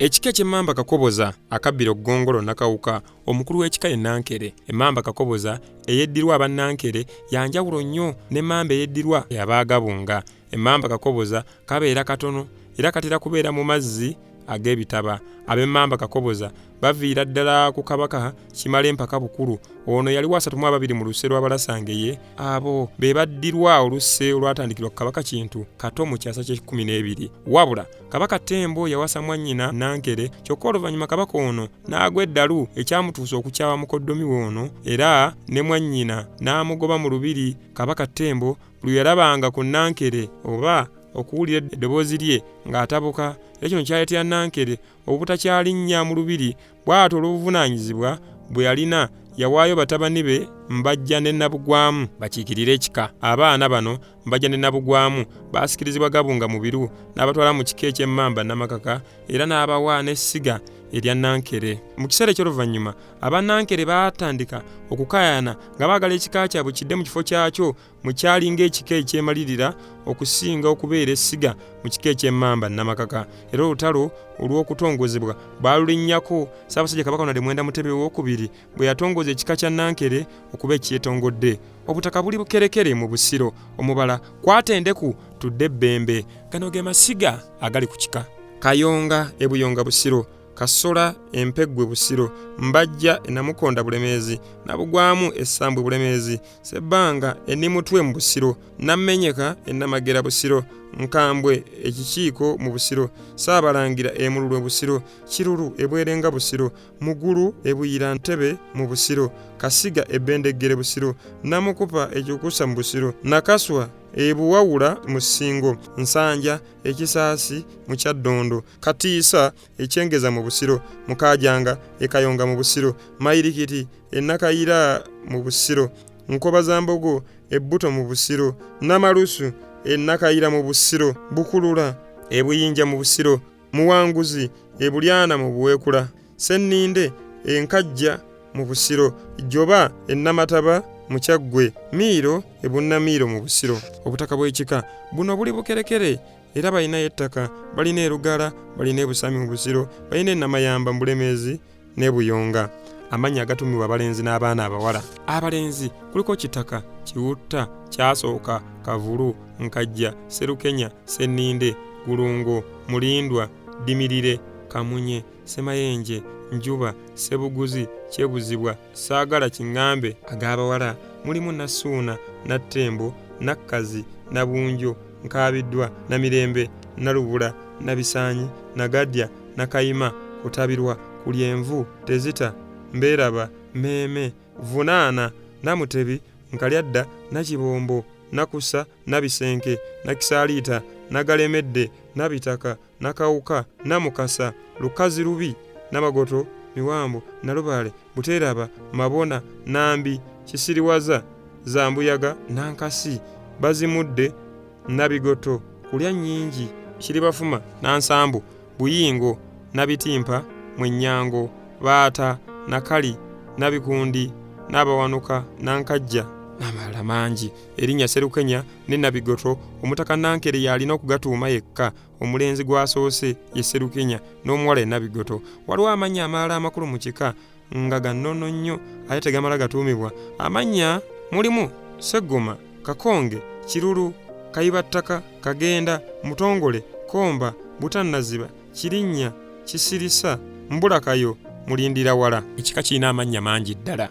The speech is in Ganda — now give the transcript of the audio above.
Ekika ky'emmamba kakoboza akabbiro ggongolo nakawuka omukulu w'ekika ye Nankere. Emmamba kakoboza eyeddirwa abannankere yanjawulo nnyo n'emmamba eyeddirwa y'abaagabunga. Emmamba kakoboza kabeera katono era katera kubeera mu mazzi ag'ebitaba. Ab'emmamba kakoboza baviira ddala ku kabaka Kimala Empaka Bukulu. Ono yali wa 32 mu luse lw'Abalasangeye. Abo be baddirwa oluse olwatandikirwa ku kabaka Kintu Kato mu kyasa kye 12. Wabula kabaka Tembo yawasa mwannyina Nankere, kyokka oluvannyuma kabaka ono n'agwa eddalu ekyamutuusa okukyawa mukoddomi ono era ne mwannyina n'amugoba mu lubiri. Kabaka Tembo buli yalabanga ku Nankere oba okuwulira eddoboozi lye ng'atabuka, era kino kyaleetera Nankere obutakyalinnyaa mu lubiri. Bw'atyo olw'obuvunaanyizibwa bwe yalina yawaayo batabani be Mbajja ne Nabugwamu bakiikirire ekika. Abaana bano Mbajja ne Nabugwamu baasikirizibwa Gabunga mu biru n'abatwala mu kika eky'emmamba Namakaka era n'abawa n'essiga erya Nankere. Mu kiseera eky'oluvannyuma Abannankere baatandika okukaayana nga baagala ekika kyabwe kidde mu kifo kyakyo mu kyali ng'ekika ekyemalirira okusinga okubeera essiga mu kika eky'emmamba Namakaka. Era olutalo olw'okutongozebwa baalulinnyako Ssaabasajja Kabaka Nnadde Mwenda Mutebi II bwe yatongoza ekika kya Nankere okuba ekyetongodde. Obutaka buli bukerekere mu Busiro, omubala kwatendeku tudde Bbembe. Gano ge masiga agali ku kika. Kayonga Ebuyonga Busiro, Kasola Empeggwe Busiro, Mbajja Namukonda Bulemeezi, Nabugwamu Essambwe Bulemeezi, Ssebbanga Ennimutwe mu Busiro, Namenyeka Ennamagera Busiro, Nkambwe Ekikiiko mu Busiro, Saabalangira Emululu Busiro, Kirulu Ebwerenga Busiro, Mugulu Ebuyira Ntebe mu Busiro, Kasiga Ebbendegere Busiro, Namukupa Ekyukusa mu Busiro, Nakaswa Ebuwawula mu Ssingo, Nsanja Ekisaasi mu Kyaddondo, Katiisa Ekyengeza mu Busiro, Mukaajanga Ekayonga mu Busiro, Mayirikiti Ennakayira mu Busiro, Nkobazambogo Ebbuto mu Busiro, Namalusu Ennakayira mu Busiro, Bukulula Ebuyinja mu Busiro, Muwanguzi Ebulyana mu Buweekula, Senninde Enkajja mu Busiro, Joba Ennamataba mu Kyaggwe, Miiro Ebunnamiiro mu Busiro. Obutaka bw'ekika buno buli bukerekere era balina ettaka, balina Erugala, balina Ebusami mu Busiro, balina Ennamayamba mu Bulemeezi ne Buyonga. Amannya agatumibwa abalenzi n'abaana abawala. Abalenzi kuliko Kitaka, Kiwutta, Kyasooka, Kavulu, Nkajja, Serukenya, Senninde, Gulungo, Mulindwa, Dimirire, Kamunye, Semayenje, Njuba, Sebuguzi, Kyebuzibwa, Saagala Kiŋŋambe. Ag'abawala mulimu Nasuuna, Nattembo, Nakkazi, Nabunjo, Nkaabiddwa, Namirembe, Nalubula, Nabisaanyi, Nagadya, Nakayima, Kutabirwa, Kulyenvu, Tezita, Mbeeraba, Meeme, Vunaana, Namutebi, Nkalyadda, Nakibombo, Nakusa, Nabisenke, Nakisaaliita, Nagalemedde, Nabitaka, Nakawuka, Namukasa, Lukazi Lubi, Namagoto, Miwambo, Nalubale, Buteeraba, Mabona, Nambi, Kisiriwaza, Zambuyaga, Nankasi, Bazimudde, Nabigoto, Kulya Nnyingi, Kiribafuma, Nansambu, Buyingo, Nabitimpa, Mwenyango, Baata, Nakali, Nabikundi, Nabawanuka, Nankajja, n'amalala mangi. Erinnya Serukenya ne Nabigoto omutaka Nankere yalina okugatuuma yekka. Omulenzi gwasoose ye Serukenya n'omuwala ye Nabigoto. Waliwo amannya amalala amakulu mu kika nga gannono nnyo ate tegamala gatuumibwa. Amannya mulimu Seggoma, Kakonge, Kirulu, Kayibattaka, Kagenda, Mutongole, Komba, Butannaziba, Kirinnya, Kisirisa, Mbulakayo, Mulindirawala. Ekika kirina amannya mangi ddala.